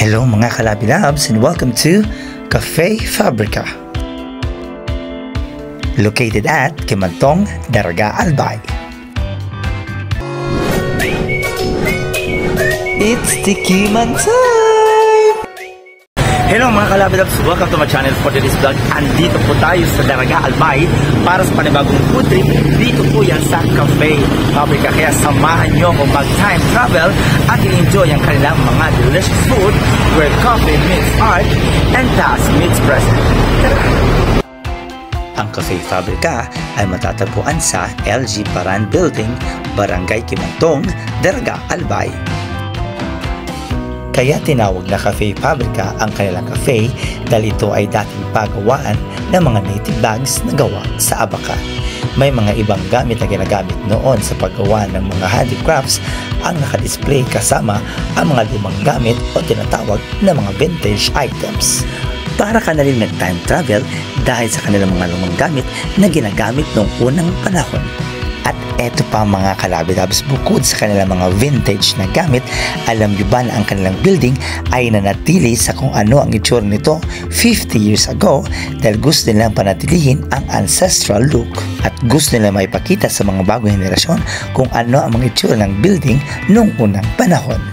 Hello mga Kalabi Labs and welcome to Cafe Fabrica. Located at Kimantong, Daraga, Albay. It's the Kimantong! Hello mga Kalabi Labs, welcome to my channel for today's vlog. Andito po tayo sa Daraga, Albay para sa panibagong food trip. Dito po yan sa Cafe Fabrica. Kaya samahan nyo kung mag-time travel at i-enjoy ang kanilang mga delicious food where coffee meets art and task meets present. Ang Cafe Fabrica ay matatagpuan sa LG Paran Building, Barangay Kimantong, Daraga, Albay. Kaya tinawag na Cafe Fabrica ang kanilang cafe dahil ito ay dating pagawaan ng mga native bags na gawa sa Abaca. May mga ibang gamit na ginagamit noon sa paggawa ng mga handicrafts ang nakadisplay kasama ang mga lumang gamit o tinatawag na mga vintage items. Para ka na rin nag-time travel dahil sa kanilang mga lumang gamit na ginagamit noong unang panahon. At eto pa mga Kalabi Labs, bukod sa kanilang mga vintage na gamit, alam nyo ba na ang kanilang building ay nanatili sa kung ano ang itsura nito 50 years ago dahil gusto nilang panatilihin ang ancestral look at gusto nilang maipakita sa mga bagong henerasyon kung ano ang mga itsura ng building noong unang panahon.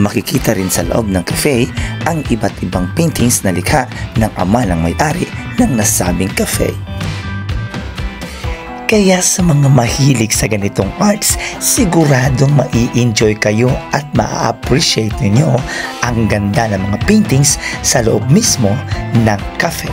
Makikita rin sa loob ng cafe ang iba't ibang paintings na likha ng ama ng may-ari ng nasabing cafe. Kaya sa mga mahilig sa ganitong arts, siguradong mai-enjoy kayo at ma-appreciate ninyo ang ganda ng mga paintings sa loob mismo ng cafe.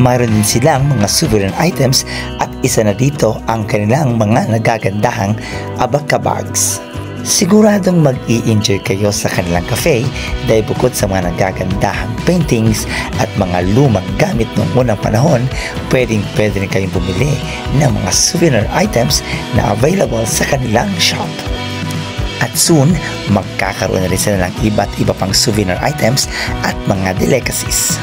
Mayroon din silang mga souvenir items at isa na dito ang kanilang mga nagagandahang Abaca bags. Siguradong mag-i-enjoy kayo sa kanilang cafe dahil bukod sa mga nagagandahang paintings at mga lumang gamit noong unang panahon, pwede rin kayong bumili ng mga souvenir items na available sa kanilang shop. At soon, magkakaroon na rin sila ng iba't iba pang souvenir items at mga delicacies.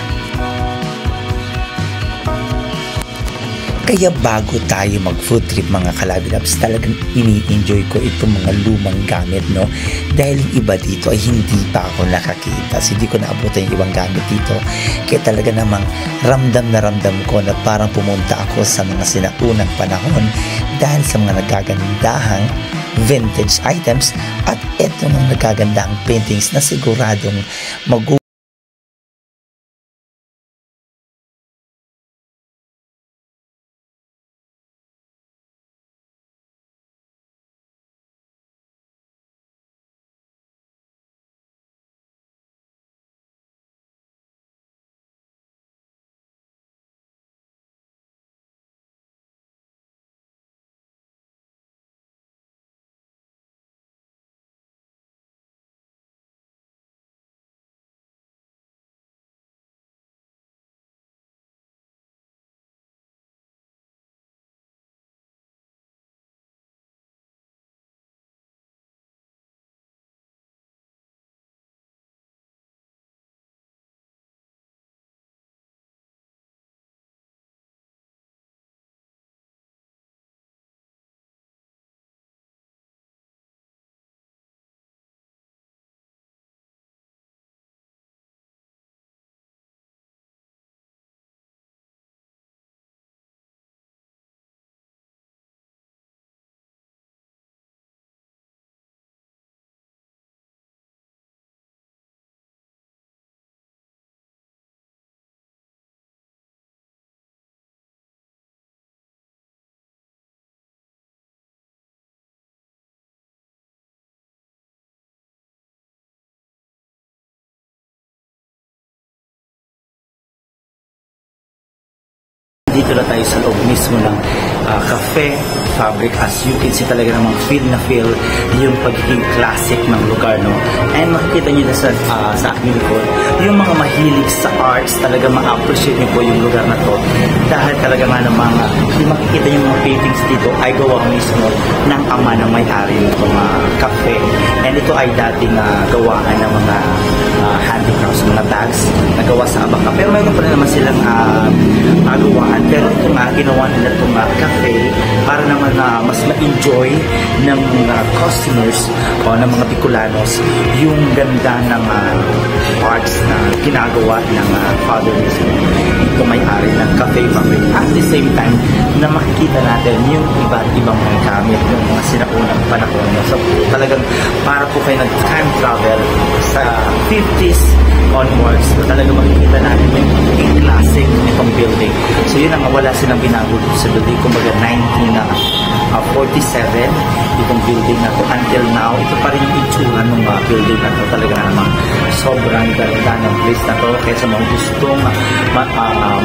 Kaya bago tayo mag-food trip mga Kalabi Labs, talagang ini-enjoy ko itong mga lumang gamit, no? Dahil yung iba dito ay hindi pa ako nakakita. So, hindi ko naabutan yung ibang gamit dito. Kaya talaga namang ramdam na ramdam ko na parang pumunta ako sa mga sinaunang panahon dahil sa mga nagagandahang vintage items at eto ng nagagandahang paintings na siguradong dito na tayo sa loob mismo ng Cafe Fabric. As you can see, talaga namang feel na feel yung pagiging classic ng lugar, no? And makikita nyo na sa aking likod, yung mga mahilig sa arts, talaga ma-appreciate nyo po yung lugar na to dahil talaga nga ng mga yung makikita nyo mga paintings dito ay gawa mismo ng ama ng may-ari nitong cafe. And ito ay dating gawaan ng mga handicrafts, mga bags na gawa sa Abaca. Pero mayroon pa rin naman silang gawaan. Pero ito nga, ginawa nila itong cafe para naman mas ma-enjoy ng mga customers o ng mga Bicolanos yung ganda ng arts na ginagawa ng father mismo. Ito may-ari ng Cafe Fabrica. At the same time, na makikita natin yung iba't ibang mga gamit ng mga sinaunang panahon. So talagang para po kayo nag-time travel sa 50s onwards. So talagang makikita natin yung classic nitong building. So yun ang wala silang binago sa building. Kumbaga 1947 itong building na to. Until now, ito pa rin yung itsura ng building na to. Talaga naman sobrang ganda ng place na to. Kaya sa mga gustong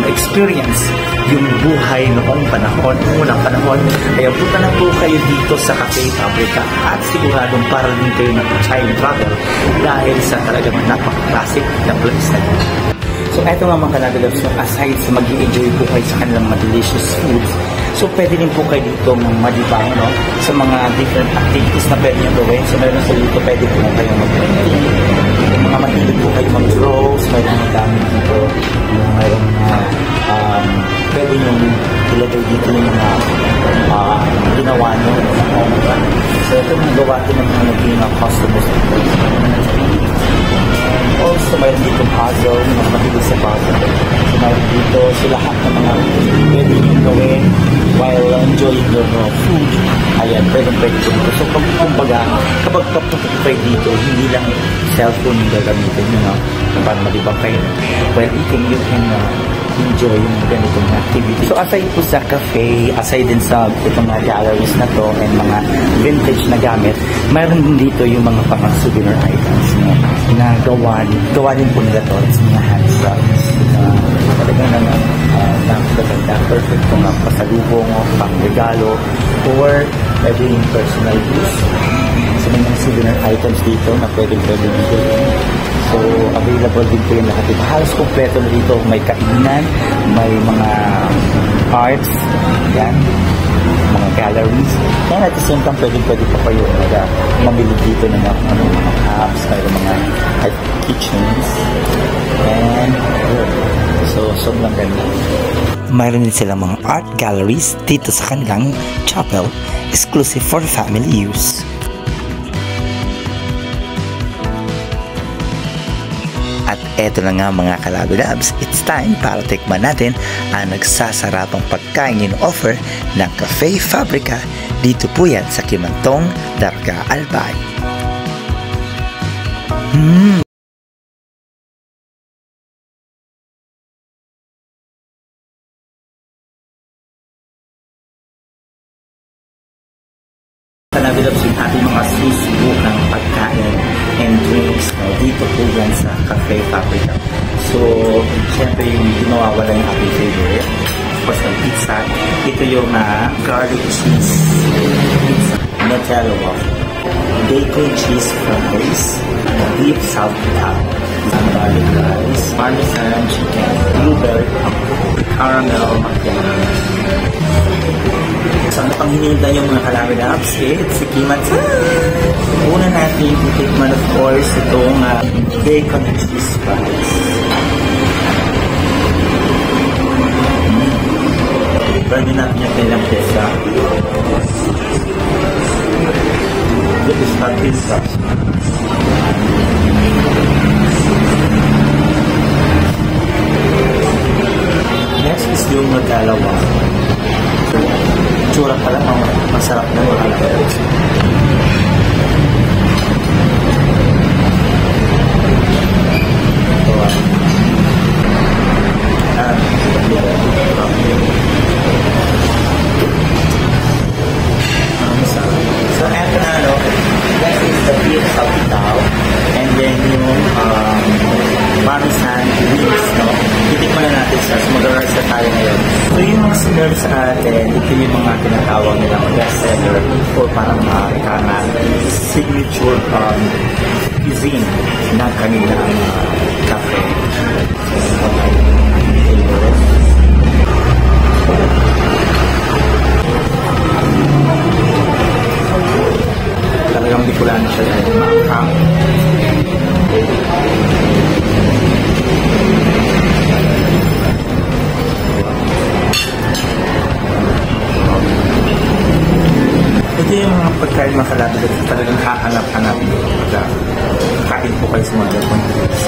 experience yung buhay noong panahon, unang panahon, kaya punta na po kayo dito sa Cafe Fabrica at siguradong para din kayo ng time travel dahil sa talagang napaka-classic na place na ito. So eto nga mga Kanagalabs, aside sa mag-i-enjoy po kayo sa kanilang mga delicious foods, so pwede rin po kayo dito malibang sa mga different activities na pwede nyo gawin. So meron sa dito pwede po kayo mag-painting, mga mahilig po kayo mag-draws, mayroon mga gamit dito, mayroon pwede nyo ilagay dito yung mga ginawa nyo. So ito mga gawa ito ng mga naging customers. Also, mayroon dito puzzle, yung mga mahilig sa puzzle. So, mayroon dito, so lahat ng mga pwede nyo gawin while enjoying your food. Ayan, pwede dito. So, kumbaga, kapag papunta kayo dito, hindi lang cellphone yung gagamitin nyo, para malibang kayo. While eating, you can enjoy yung ganitong activity. So, aside po sa cafe, aside din sa itong mga galleries na to and mga vintage na gamit, mayroon din dito yung mga pang souvenir items na gawa din po nila to. It's mga handcrafts na talagang napakaganda, perfect kung pasalubong o pang regalo or pwede yung personal use. So, may mga souvenir items dito na pwede dito. So, available din po yung lahat. Halos kompleto na dito. May kainan, may mga arts, yan, mga galleries. And at the same time, pwede pa kayo mamili dito ng mga cups, mayroon mga kitchens. And, so, sobrang ganda. Mayroon din silang mga art galleries dito sa kanilang chapel, exclusive for family use. At eto na nga mga Kalabinabs, it's time para tikman natin ang nagsasarapang pagkain in-offer ng Cafe Fabrica. Dito po yan sa Kimantong, Darga, Albay. Kalabinabs, yung ating mga susubukang pagkain and drinks dito po yan sa Cafe Fabrica. So, syempre yung nawawala yung aking favorite. Of course, ng pizza. Ito yung garlic cheese pizza, Nutella waffle, bacon cheese fries, beef saltita, garlic rice, parmesan chicken, blueberry caramel macaroni. So, ano pang hinihintay yung mga Kalabinabs? Si Kimatsu. Una natin itikman, of course, itong bacon cheese fries. Pwede natin yung kailang pizza. This is our pizza. Next is yung Nutella waffle. Tsura pala, masarap na mga Kalabinabs. So, eto na, next is the beef saltitao, and then yung parmesan wings, titikman na natin siya. So, mag-rice na tayo ngayon. So, yung mga sinerve sa atin, ito yung mga tinatawag nilang bestseller or parang signature cuisine ng kanilang cafe. So, favorite. Talagang Bicolano siya dahil maanghang. rin po kayo sa mga Japan trips.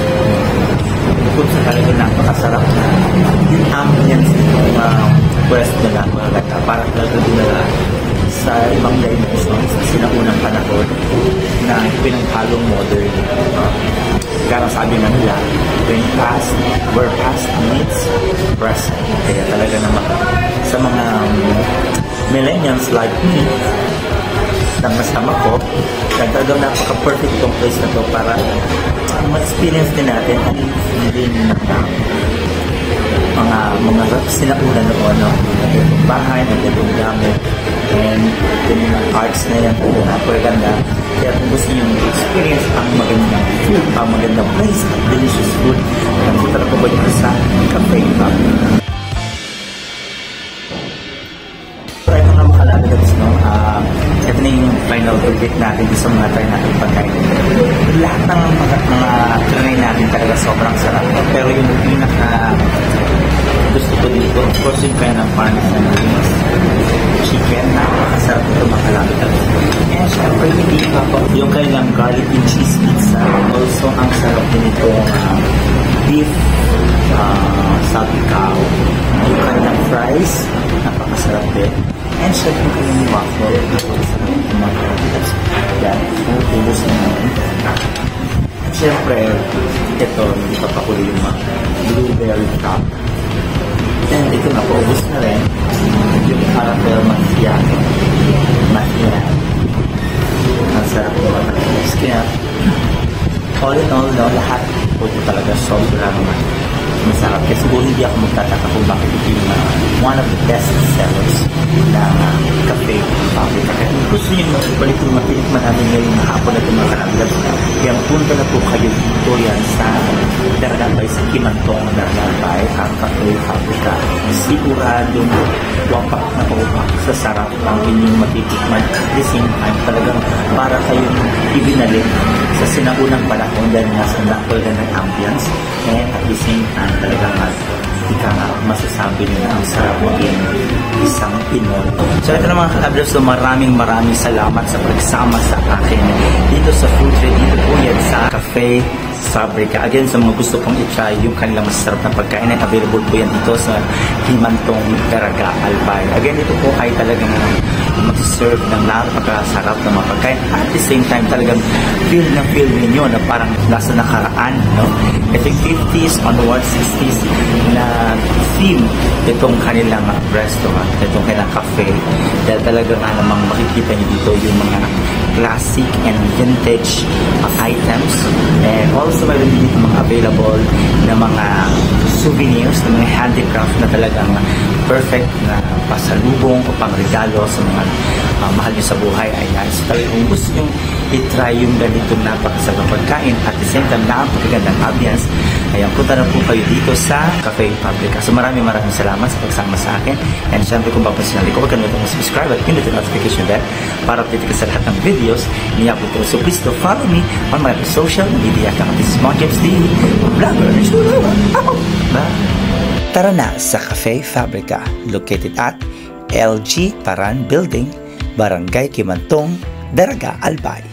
Kung sa talaga napakasarap na yung ambience ng pwesto nila mga gata. Parang talaga dinala sa ibang dimensions sa sinaunang panahon na pinanghalong modern. Kaya sabi nga nila, where past meets present. Kaya talaga naman sa mga millennials like me, nang masama ko, talagang napaka-perfect itong place na to para ma-experience din natin ang feeling ng mga sinauna noon, no? Yung bahay, yung gamit, and yung arts na yan, napakaganda. Kaya kung gusto nyo experience ang magandang food, ang magandang place, delicious food, nandito na po ba nyo sa Cafe Fabrica. Pero ito nga makalagay, no? Ito na yung final verdict natin sa mga try natin pagkain. Lahat ng mga try natin talaga sobrang sarap. Pero yung pinaka gusto ko dito, of course yung kaya ng panis na chicken, napakasarap ito makalagay talaga. And syempre hindi pa po yung kailang garlic and cheese pizza. Also ang sarap din ito beef salpicao. Yung kailang fries, napakasarap din. And syempre yung kailang waffle, napakasarap yung mga kailang. Yan, ubus na naman. At syempre, ito, hindi pa pakuli yung mga blueberry cup. And ito na po, ubus na rin yung caramel macchiato. Ang sarap po naman. Kaya, all in all, no, lahat po ito talaga sobrang masarap. Kaya siguro hindi ako magtataka kung bakit ito yung one of the best sellers na Cafe Fabrica. Kaya kung gusto nyo balik yung matinikman natin ngayong hapon na ito mga kanablas, kaya punta na po kayo dito yan sa Daragambay, sa Kimantong Daragambay, ang Cafe Fabrica. Siguradong wapak na wapak sa sarap ang inyong matitikman. At the same time, talagang para kayong ibinalik sa sinaunang panahon dahil nga sa napagandang ambience, and at the same time, talagang masasabi nyo na ang sarap maging isang Pinoy. So ito na mga kalablas, so maraming salamat sa pagsama sa akin dito sa food trip. Dito po yan sa Cafe Fabrica. Again, sa mga gusto pong i-try yung kanilang masarap na pagkain, ay available po yan dito sa Himantong Daraga Albay. Again, ito po ay talagang mag-serve ng napakasarap na mga pagkain. At the same time, talagang feel ninyo na parang nasa nakaraan, no? Ito yung 50s onwards, 60s na theme itong kanilang restaurant, itong kanilang cafe. Dahil talaga nga namang makikita nyo dito yung mga classic and vintage items. And also mayroon dito mga available na mga souvenirs, na mga handicraft na talagang perfect na pasalubong o pangregalo sa mga mahal nyo sa buhay. Ayan, so talagang kung gusto nyo i-try yung ganitong napakasarap pagkain at the same time napakagandang ambience, ayan, punta na po kayo dito sa Cafe Fabrica. So maraming salamat sa pagsama sa akin. And syempre kung bago sa channel ko, huwag kalimutan mag-subscribe at pindutin ang notification bell para update ka sa lahat ng videos niya po. So please do follow me on my social media account. This is Mark James D. Vlogger. Bye! Tara na sa Cafe Fabrica, located at LG Paran Building, Barangay Kimantong, Daraga Albay.